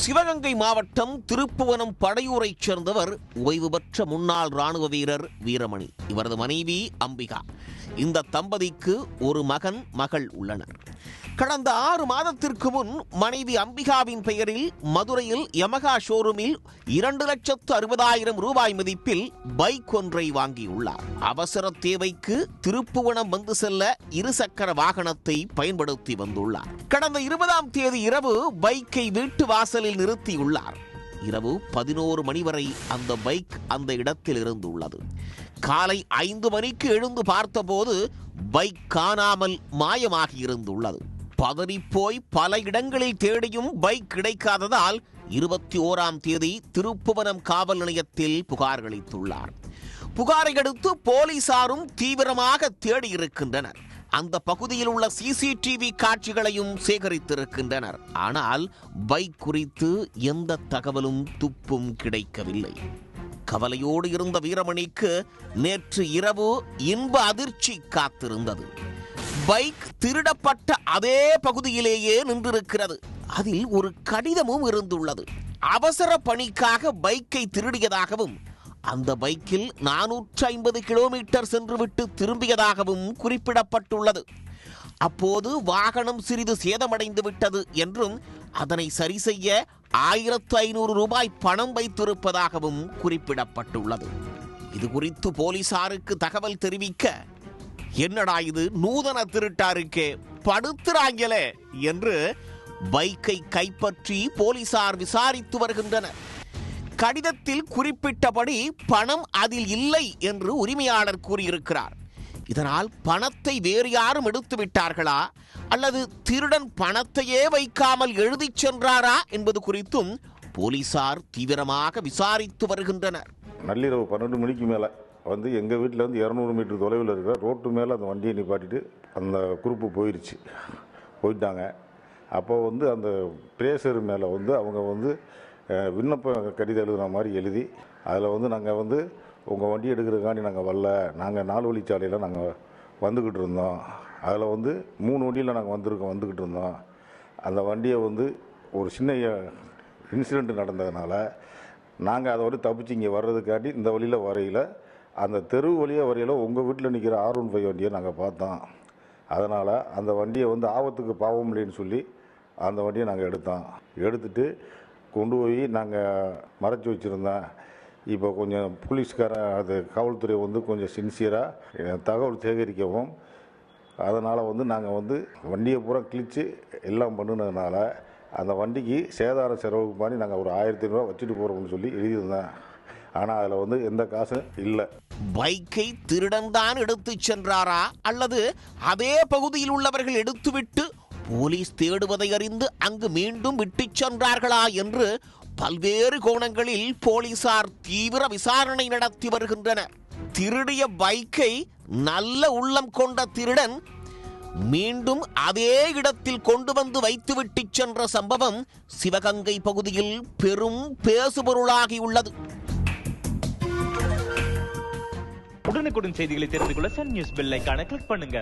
சிவகங்கை மாவட்டம் திருப்புவனம் படையூரைச் சேர்ந்தவர் ஓய்வு பெற்ற முன்னாள் ராணுவ வீரர் வீரமணி. இவரது மனைவி அம்பிகா. இந்த தம்பதிக்கு ஒரு மகன் மகள் உள்ளனர். கடந்த 6 மாதத்திற்கு முன் மனைவி அம்பிகாவின் பெயரில் மதுரையில் யமகா ஷோரூமில் 2,60,000 ரூபாய் மதிப்பில் பைக் ஒன்றை வாங்கியுள்ளார். அவசர தேவைக்கு திருப்புவனம் வந்து செல்ல இருசக்கர வாகனத்தை பயன்படுத்தி வந்துள்ளார். கடந்த 20ஆம் தேதி இரவு பைக்கை வீட்டு வாசலில் நிறுத்தியுள்ளார். இரவு 11 மணி வரை அந்த பைக் அந்த இடத்தில் இருந்துள்ளது. காலை 5 மணிக்கு எழுந்து பார்த்தபோது பைக் காணாமல் மாயமாகி இருந்துள்ளது. பதறிப்போய் பல இடங்களில் தேடியும் பைக் கிடைக்காததால் 21ஆம் தேதி திருப்புவனம் காவல் நிலையத்தில் புகார் அளித்துள்ளார். புகாரை அடுத்து போலீசாரும் தீவிரமாக தேடியிருக்கின்றனர். அந்த பகுதியில் உள்ள சிசிடிவி காட்சிகளையும் சேகரித்திருக்கின்றனர். ஆனால் பைக் குறித்து எந்த தகவலும் துப்பும் கிடைக்கவில்லை. கவலையோடு இருந்த வீரமணிக்கு நேற்று இரவு இன்ப அதிர்ச்சி காத்திருந்தது. பைக் திருடப்பட்ட அதே பகுதியிலேயே நின்றிருக்கிறது. அதில் ஒரு கடிதமும் இருந்துள்ளது. அவசர பணிக்காக பைக்கை திருடியதாகவும் அந்த பைக்கில் 450 கிலோமீட்டர் சென்றுவிட்டு திரும்பியதாகவும் குறிப்பிடப்பட்டுள்ளது. அப்போது வாகனம் சிறிது சேதமடைந்து விட்டது என்றும் அதனை சரி செய்ய 1,500 ரூபாய் பணம் வைத்திருப்பதாகவும் குறிப்பிடப்பட்டுள்ளது. இது குறித்து போலீசாருக்கு தகவல் தெரிவிக்க, என்னடா இது நூதன திருட்டாருக்கே படுத்துறாங்களே என்று பைக்கை கைப்பற்றி போலீசார் விசாரித்து வருகின்றனர். கடிதத்தில் குறிப்பிட்டபடி பணம் அதில் இல்லை என்று உரிமையாளர் கூறியிருக்கிறார். இதனால் பணத்தை வேறு யாரும் எடுத்து விட்டார்களா அல்லது திருடன் பணத்தையே வைக்காமல் எழுதிச் சென்றாரா என்பது குறித்தும் போலீசார் தீவிரமாக விசாரித்து வருகின்றனர். நள்ளிரவு 12 மணிக்கு மேலே வந்து எங்கள் வீட்டில் வந்து 200 மீட்டர் தொலைவில் இருக்கிற ரோட்டு மேலே அந்த வண்டியை நிப்பாட்டிட்டு அந்த குரூப்பு போயிட்டாங்க. அப்போ வந்து அந்த பிரேசர் மேலே வந்து அவங்க வந்து விண்ணப்ப கடிதம் எழுதுன மாதிரி எழுதி அதில் வந்து நாங்கள் வந்து உங்கள் வண்டி எடுக்கிறதுக்காண்டி நாங்கள் வரல, நாங்கள் 4 வழிச்சாலையில் நாங்கள் வந்துக்கிட்டு இருந்தோம், அதில் வந்து 3 வண்டியில் நாங்கள் வந்துக்கிட்டு இருந்தோம், அந்த வண்டியை வந்து ஒரு சின்ன இன்சிடெண்ட் நடந்ததுனால நாங்கள் அதை வந்து தப்பிச்சு இங்கே வர்றதுக்காண்டி இந்த வழியில் வரையில் அந்த தெரு வழியாக வரையில் உங்கள் வீட்டில் நிற்கிற R15 வண்டியை நாங்கள் பார்த்தோம், அதனால் அந்த வண்டியை வந்து ஆபத்துக்கு பாவம் இல்லைன்னு சொல்லி அந்த வண்டியை நாங்கள் எடுத்துட்டு கொண்டு போய் நாங்கள் மறைச்சி வச்சுருந்தேன். இப்போ கொஞ்சம் போலீஸ்காரன் அது காவல்துறை வந்து கொஞ்சம் சின்சியராக தகவல் சேகரிக்கவும் அதனால் வந்து நாங்கள் வந்து வண்டியை பூரா கிழித்து எல்லாம் பண்ணினதுனால அந்த வண்டிக்கு சேதார செலவுக்கு மாதிரி நாங்கள் ஒரு 1,500 ரூபா வச்சுட்டு போகிறோம்னு சொல்லி எழுதியிருந்தேன். ஆனால் அதில் வந்து எந்த காசும் இல்லை. பைக்கை திருடன் தான் எடுத்து சென்றாரா அல்லது அதே பகுதியில் உள்ளவர்கள் எடுத்துவிட்டு போலீஸ் தேடுவதை அறிந்து அங்கு மீண்டும் விட்டுச் சென்றார்களா என்று பல்வேறு கோணங்களில் போலீசார் தீவிர விசாரணை நடத்தி வருகின்றனர். திருடிய பைக்கை நல்ல உள்ளம் கொண்ட திருடன் மீண்டும் அதே இடத்தில் கொண்டு வந்து வைத்துவிட்டு சென்ற சம்பவம் சிவகங்கை பகுதியில் பெரும் பேசுபொருளாகியுள்ளது. உடனுக்குடன் செய்திகளை தெரிந்து கொள்ள சன் நியூஸ் பெல் ஐகானை கிளிக் பண்ணுங்க.